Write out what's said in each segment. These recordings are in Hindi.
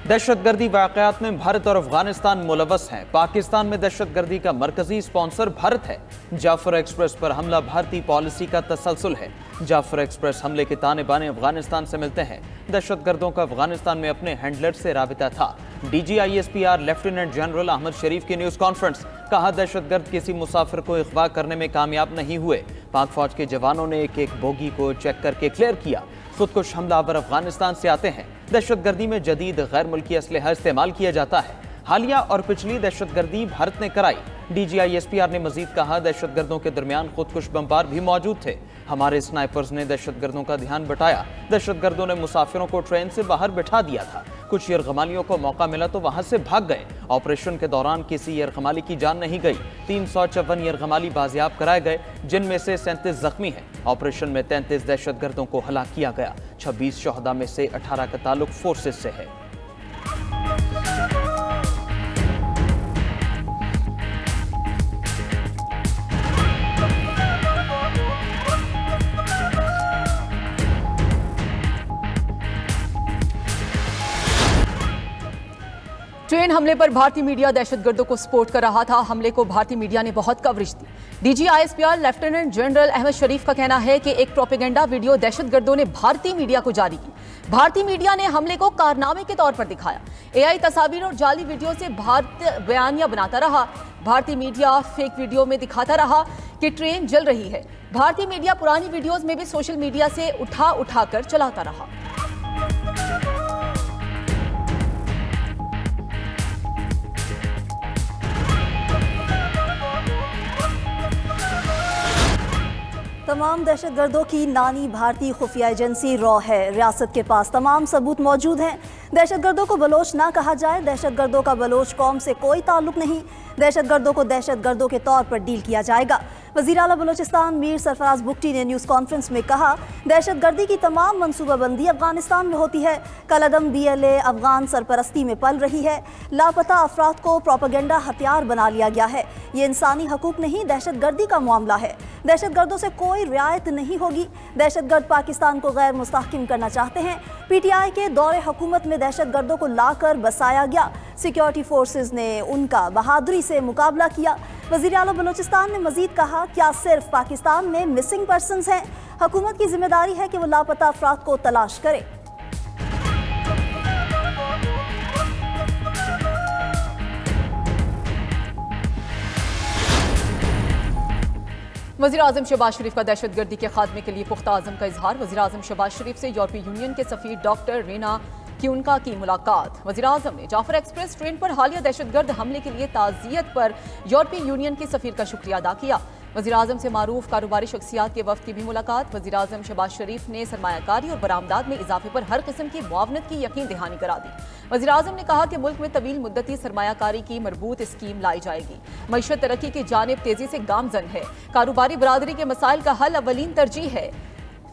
दहशतगर्दी वाक़यात में भारत और अफगानिस्तान मुलव्वस हैं। पाकिस्तान में दहशतगर्दी का मरकजी स्पॉन्सर भारत है। जाफर एक्सप्रेस पर हमला भारतीय पॉलिसी का तसलसल है। जाफर एक्सप्रेस हमले के ताने बाने अफगानिस्तान से मिलते हैं। दहशतगर्दों का अफगानिस्तान में अपने हैंडलर से राबिता था। DGISPR लेफ्टिनेंट जनरल अहमद शरीफ की न्यूज़ कॉन्फ्रेंस। कहा, दहशतगर्द किसी मुसाफिर को अगवा करने में कामयाब नहीं हुए। पाक फौज के जवानों ने एक एक बोगी को चेक करके क्लियर किया। खुदकुश हमलावर अफगानिस्तान से आते हैं। दहशतगर्दी में जदीद गैर मुल्की असलहा इस्तेमाल किया जाता है। हालिया और पिछली दहशतगर्दी भारत ने कराई। DGISPR ने मजीद कहा, दहशतगर्दों के दरमियान खुदकुश बमबार भी मौजूद थे। हमारे स्नाइपर्स ने दहशतगर्दों का ध्यान बटाया। दहशतगर्दों ने मुसाफिरों को ट्रेन से बाहर बिठा दिया था। कुछ यरगमालियों को मौका मिला तो वहां से भाग गए। ऑपरेशन के दौरान किसी यरगमाली की जान नहीं गई। 354 यरगमाली बाजियाब कराए गए, जिनमें से 37 जख्मी हैं। ऑपरेशन में 33 दहशतगर्दों को हलाक किया गया। 26 शहदा में से 18 का ताल्लुक फोर्सेज से है। ट्रेन हमले पर भारतीय मीडिया दहशतगर्दों को सपोर्ट कर रहा था। हमले को भारतीय मीडिया ने बहुत कवरेज दी। DGISPR लेफ्टिनेंट जनरल अहमद शरीफ का कहना है कि एक प्रोपेगेंडा वीडियो दहशतगर्दों ने भारतीय मीडिया को जारी की। भारतीय मीडिया ने हमले को कारनामे के तौर पर दिखाया। AI तस्वीर और जाली वीडियो से भारत बयानिया बनाता रहा। भारतीय मीडिया फेक वीडियो में दिखाता रहा कि ट्रेन जल रही है। भारतीय मीडिया पुरानी वीडियोज में भी सोशल मीडिया से उठा कर चलाता रहा। तमाम दहशतगर्दों की नानी भारतीय खुफिया एजेंसी रॉ है। रियासत के पास तमाम सबूत मौजूद हैं। दहशतगर्दों को बलोच ना कहा जाए। दहशतगर्दों का बलोच कौम से कोई ताल्लुक नहीं। दहशतगर्दों को दहशतगर्दों के तौर पर डील किया जाएगा। वज़ीर आला बलोचिस्तान मीर सरफराज बुगटी ने न्यूज़ कॉन्फ्रेंस में कहा, दहशतगर्दी की तमाम मनसूबाबंदी अफगानिस्तान में होती है। कलअदम BLA अफगान सरपरस्ती में पल रही है। लापता अफराद को प्रोपेगेंडा हथियार बना लिया गया है। ये इंसानी हकूक नहीं, दहशतगर्दी का मामला है। दहशतगर्दों से कोई रियायत नहीं होगी। दहशतगर्द पाकिस्तान को गैर मुस्तहकिम करना चाहते हैं। PTI के दौरे हुकूमत में दहशतगर्दों को लाकर बसाया गया। सिक्योरिटी फोर्सेज ने उनका बहादुरी से मुकाबला किया। वज़ीर आला बलोचिस्तान ने मजीद कहा, क्या सिर्फ पाकिस्तान में मिसिंग पर्सन्स हैं? हुकूमत की जिम्मेदारी है कि वो लापता अफराद को तलाश करे। वज़ीर आज़म शहबाज शरीफ का दहशतगर्दी के खात्मे के लिए पुख्ता आज़म का इजहार। वज़ीर आज़म शहबाज शरीफ से यूरोपीय यूनियन के सफ़ीर डॉक्टर रीना क्यूनका की मुलाकात। वज़ीर आज़म ने जाफर एक्सप्रेस ट्रेन पर हालिया दहशतगर्द हमले के लिए ताज़ियत पर यूरोपीय यूनियन के सफ़ीर का शुक्रिया अदा किया। वज़ीर आज़म से मारूफ कारोबारी शख्सियात के वफ़द की भी मुलाकात। वज़ीर आज़म शहबाज शरीफ ने सरमायाकारी और बरामदात में इजाफे पर हर किस्म की मुआवनत की यकीन दहानी करा दी। वज़ीर आज़म ने कहा कि मुल्क में तवील मुद्दती सरमायाकारी की मरबूत स्कीम लाई जाएगी। मईशत तरक्की की जानिब तेजी से गामजन है। कारोबारी बरादरी के मसाइल का हल अवलीन तरजीह है।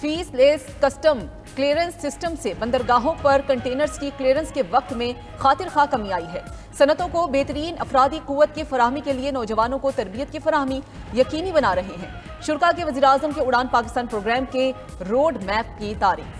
Fees less custom clearance system से बंदरगाहों पर कंटेनर्स की क्लियरेंस के वक्त में खातिर खा कमी आई है। सनतों को बेहतरीन अफरादी कुव्वत की फराहमी के लिए नौजवानों को तरबियत की फराहमी यकीनी बना रहे हैं। शुरा के वज़ीर आज़म के उड़ान पाकिस्तान प्रोग्राम के रोड मैप की तारीफ।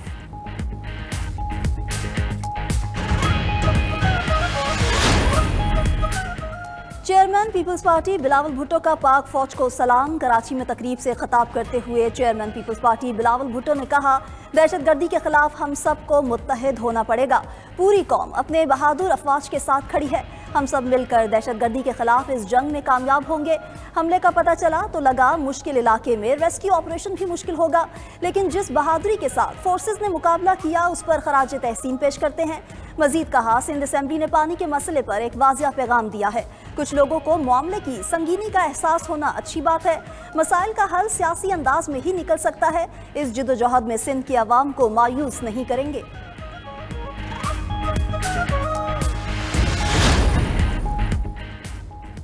Chairman Peoples Party Bilawal Bhutto का पाक फौज को सलाम। कराची में तकरीब से खिताब करते हुए chairman Peoples Party Bilawal Bhutto ने कहा, दहशतगर्दी के खिलाफ हम सबको मुत्तहिद होना पड़ेगा। पूरी कौम अपने बहादुर अफवाज के साथ खड़ी है। हम सब मिलकर दहशतगर्दी के खिलाफ इस जंग में कामयाब होंगे। हमले का पता चला तो लगा मुश्किल इलाके में रेस्क्यू ऑपरेशन भी मुश्किल होगा, लेकिन जिस बहादुरी के साथ फोर्सेज ने मुकाबला किया उस पर खराज तहसीन पेश करते हैं। मजीद कहा, सिंध असेंबली ने पानी के मसले पर एक वाज़िया पैगाम दिया है। कुछ लोगों को मामले की संगीनी का एहसास होना अच्छी बात है। मसाइल का हल सियासी अंदाज में ही निकल सकता है। इस जिद्दोजहद में सिंध की आवाम को मायूस नहीं करेंगे।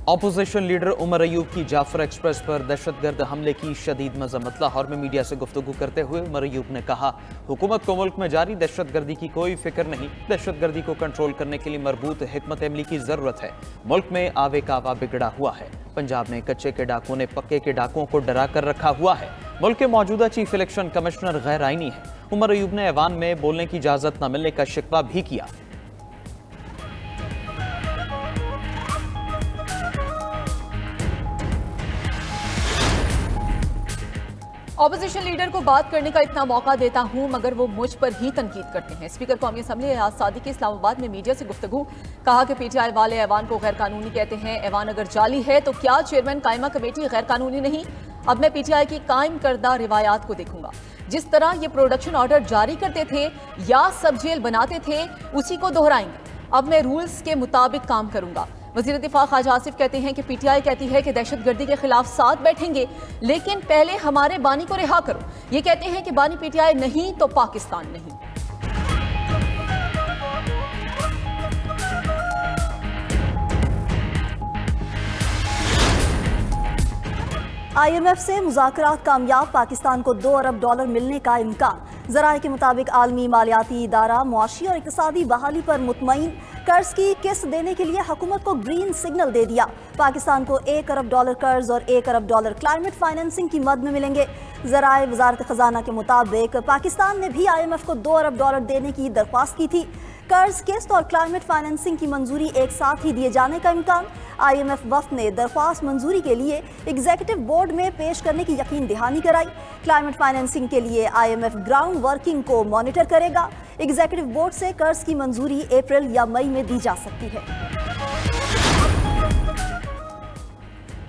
ऑपोजिशन लीडर उमर अयूब की जाफर एक्सप्रेस पर दहशतगर्द हमले की शदीद मजम्मत। लाहौर में मीडिया से गुफ्तगू करते हुए उमर अयूब ने कहा, हुकूमत को मुल्क में जारी दहशतगर्दी की कोई फिक्र नहीं। दहशतगर्दी को कंट्रोल करने के लिए मरबूत हिकमत अमली की जरूरत है। मुल्क में आवे कावा बिगड़ा हुआ है। पंजाब में कच्चे के डाकुओं ने पक्के के डाकुओं को डरा कर रखा हुआ है। मुल्क के मौजूदा चीफ इलेक्शन कमिश्नर गैर आईनी है। उमर अयूब ने ऐवान में बोलने की इजाजत न मिलने का शिकवा भी किया। ऑपोजिशन लीडर को बात करने का इतना मौका देता हूं मगर वो मुझ पर ही तनकीद करते हैं। स्पीकर कौमी असम्बली एजाज सादिक की इस्लामाबाद में मीडिया से गुफ्तगू। कहा कि पीटीआई वाले ऐवान को गैर कानूनी कहते हैं। ऐवान अगर जाली है तो क्या चेयरमैन कायमा कमेटी गैर कानूनी नहीं? अब मैं पीटीआई की कायम करदा रिवायात को देखूंगा। जिस तरह ये प्रोडक्शन ऑर्डर जारी करते थे या सब जेल बनाते थे उसी को दोहराएंगे। अब मैं रूल्स के मुताबिक काम करूंगा। वज़ीर दिफा ख्वाजा आसिफ कहते हैं कि पीटीआई कहती है कि दहशतगर्दी के खिलाफ साथ बैठेंगे लेकिन पहले हमारे बानी को रिहा करो। ये कहते हैं कि बानी पीटीआई नहीं तो पाकिस्तान नहीं। IMF से मुज़ाकरात कामयाब, पाकिस्तान को $2 अरब मिलने का इम्कान। ज़राए के मुताबिक आलमी मालियाती इदारा मुआशी और इक़्तिसादी बहाली पर मुतमईन। कर्ज की किस्त देने के लिए हुकूमत को ग्रीन सिग्नल दे दिया। पाकिस्तान को $1 अरब कर्ज और $1 अरब क्लाइमेट फाइनेंसिंग की मद में मिलेंगे। ज़राए वज़ारत ख़जाना के मुताबिक पाकिस्तान ने भी IMF को $2 अरब देने की दरख्वास्त की थी। कर्ज किस्त और क्लाइमेट फाइनेंसिंग की मंजूरी एक साथ ही दिए जाने का इम्कान। IMF वफ़द ने दरख्वास्त मंजूरी के लिए एग्जीक्यूटिव बोर्ड में पेश करने की यकीन दहानी कराई। क्लाइमेट फाइनेंसिंग के लिए IMF ग्राउंड वर्किंग को मॉनिटर करेगा। एग्जीक्यूटिव बोर्ड से कर्ज की मंजूरी अप्रैल या मई में दी जा सकती है।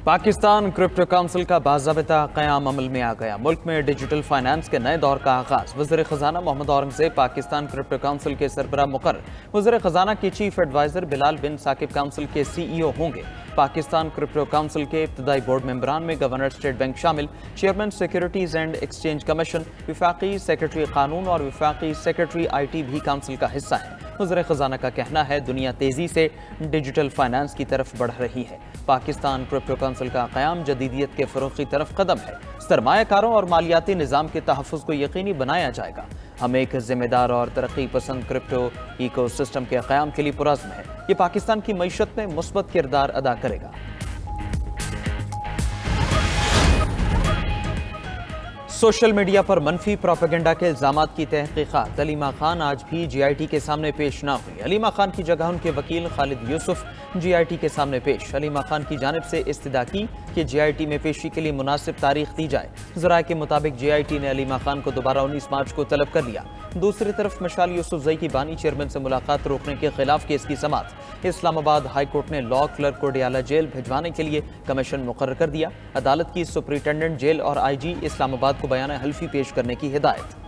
पाकिस्तान क्रिप्टो काउंसिल का बाज़ाबिता क़याम अमल में आ गया। मुल्क में डिजिटल फाइनेंस के नए दौर का आगाज। वज़ीर ख़जाना मोहम्मद औरंगज़ेब पाकिस्तान क्रिप्टो काउंसिल के सरबराह मुक़र्रर। वज़ीर ख़जाना के चीफ एडवाइज़र बिलाल बिन साकिब काउंसिल के CEO होंगे। पाकिस्तान क्रिप्टो काउंसिल के इब्तदाई बोर्ड मेंबरान में गवर्नर स्टेट बैंक शामिल, chairman securities and exchange commission, विफाकी सेक्रेटरी कानून और विफाकी सेक्रेटरी IT भी काउंसिल का हिस्सा है। वज़ीर ख़जाना का कहना है दुनिया तेज़ी से डिजिटल फाइनेंस की तरफ बढ़ रही है। पाकिस्तान क्रिप्टो काउंसिल का क़याम जदीदियत के फ़रोग़ की तरफ कदम है। सरमायाकारों और मालियाती निज़ाम के तहफ़्फ़ुज़ को यकीनी बनाया जाएगा। हम एक ज़िम्मेदार और तरक्की पसंद क्रिप्टो इकोसिस्टम के क़याम के लिए पुरज़्म है। ये पाकिस्तान की मईशत में मुस्बत किरदार अदा करेगा। सोशल मीडिया पर मनफी प्रोपेगेंडा के इल्ज़ामात की तहक़ीक़ात। अलीमा खान आज भी GIT के सामने पेश ना हुई। अलीमा खान की जगह उनके वकील खालिद यूसुफ GIT के सामने पेश। अलीमा खान की जानिब से इस्तदा की कि GIT में पेशी के लिए मुनासिब तारीख दी जाए। ज़राए के मुताबिक GIT ने अलीमा खान को दोबारा 19 मार्च को तलब कर लिया। दूसरी तरफ मशाल यूसुफजई की बानी चेयरमैन से मुलाकात रोकने के खिलाफ केस की समाअत। इस्लामाबाद हाई कोर्ट ने लॉ क्लर्क को डियाला जेल भिजवाने के लिए कमीशन मुकर्रर कर दिया। अदालत की सुपरिटेंडेंट जेल और IG इस्लामाबाद को बयान हल्फी पेश करने की हिदायत।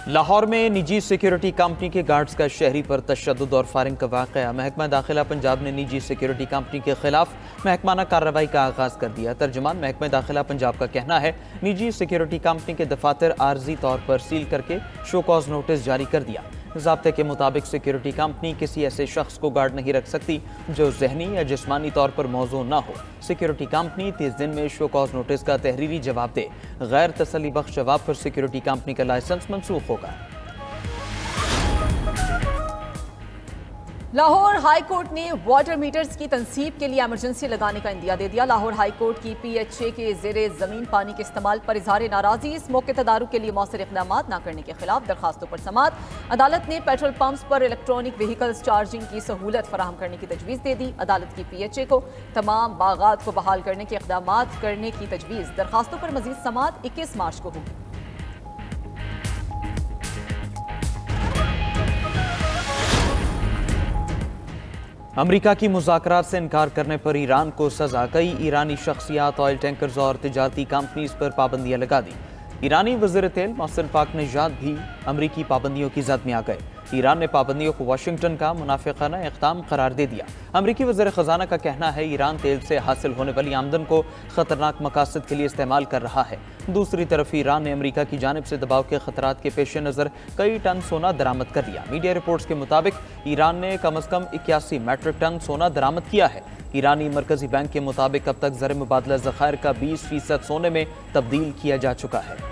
लाहौर में निजी सिक्योरिटी कंपनी के गार्ड्स का शहरी पर तशद्दुद और फायरिंग का वाक़या। महकमा दाखिला पंजाब ने निजी सिक्योरिटी कंपनी के खिलाफ महकमाना कार्रवाई का आगाज कर दिया। तर्जुमान महकमा दाखिला पंजाब का कहना है निजी सिक्योरिटी कंपनी के दफातर आर्जी तौर पर सील करके शो कॉज नोटिस जारी कर दिया। ज़ाब्ते के मुताबिक सिक्योरिटी कंपनी किसी ऐसे शख्स को गार्ड नहीं रख सकती जो जहनी या जिस्मानी तौर पर मौजूद ना हो। सिक्योरिटी कंपनी 30 दिन में शो कॉज नोटिस का तहरीरी जवाब दे। गैर तसल्ली बख्श जवाब पर सिक्योरिटी कंपनी का लाइसेंस मनसूख होगा। लाहौर हाई कोर्ट ने वाटर मीटर्स की तनसीब के लिए एमरजेंसी लगाने का इंदिया दे दिया। लाहौर हाई कोर्ट की PHA के ज़ेरे ज़मीन पानी के इस्तेमाल पर इजहार नाराज़गी। इस मौके तदारुक के लिए मौसर इक़दाम ना करने के खिलाफ दरखास्तों पर समाअत। अदालत ने पेट्रोल पंप्स पर इलेक्ट्रॉनिक व्हीकल्स चार्जिंग की सहूलत फराहम करने की तजवीज़ दे दी। अदालत की PHA को तमाम बागात को बहाल करने के इक़दाम करने की तजवीज़। दरखास्तों पर मज़ीद समाअत 21 मार्च को होगी। अमरीका की मुज़ाकरात से इनकार करने पर ईरान को सजा। कई ईरानी शख्सियात, ऑयल टैंकर्स और तिजारती कंपनीज पर पाबंदियां लगा दी। ईरानी वज़ीर तेल मोहसिन पाकनेजाद भी अमरीकी पाबंदियों की जद में आ गए। ईरान ने पाबंदियों को वाशिंगटन का मुनाफिकाना इक़दाम करार दे दिया। अमरीकी वज़ीर ख़जाना का कहना है ईरान तेल से हासिल होने वाली आमदन को ख़तरनाक मकासद के लिए इस्तेमाल कर रहा है। दूसरी तरफ ईरान ने अमरीका की जानिब से दबाव के खतरात के पेश नज़र कई टन सोना दरामद कर लिया। मीडिया रिपोर्ट्स के मुताबिक ईरान ने कम अज़ कम 81 मैट्रिक टन सोना दरामद किया है। ईरानी मरकजी बैंक के मुताबिक अब तक ज़र मुबादला ज़खायर का 20% सोने में तब्दील किया जा चुका है।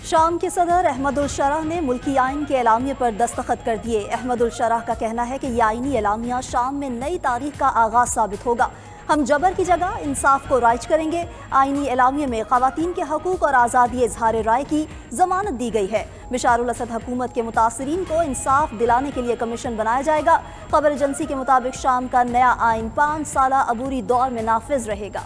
शाम के सदर अहमदुल शराह ने मुल्की आइन के एलामिया पर दस्तखत कर दिए। अहमदुल शराह का कहना है कि यह आइनी एलामिया शाम में नई तारीख का आगाज साबित होगा। हम जबर की जगह इंसाफ को राइज करेंगे। आईनी एलामिये में ख़वातीन के हकूक़ और आज़ादी इज़हार राय की ज़मानत दी गई है। बशारुल असद हुकूमत के मुतासरीन को इंसाफ दिलाने के लिए कमीशन बनाया जाएगा। खबर एजेंसी के मुताबिक शाम का नया आइन 5 साला अबूरी दौर में नाफिज रहेगा।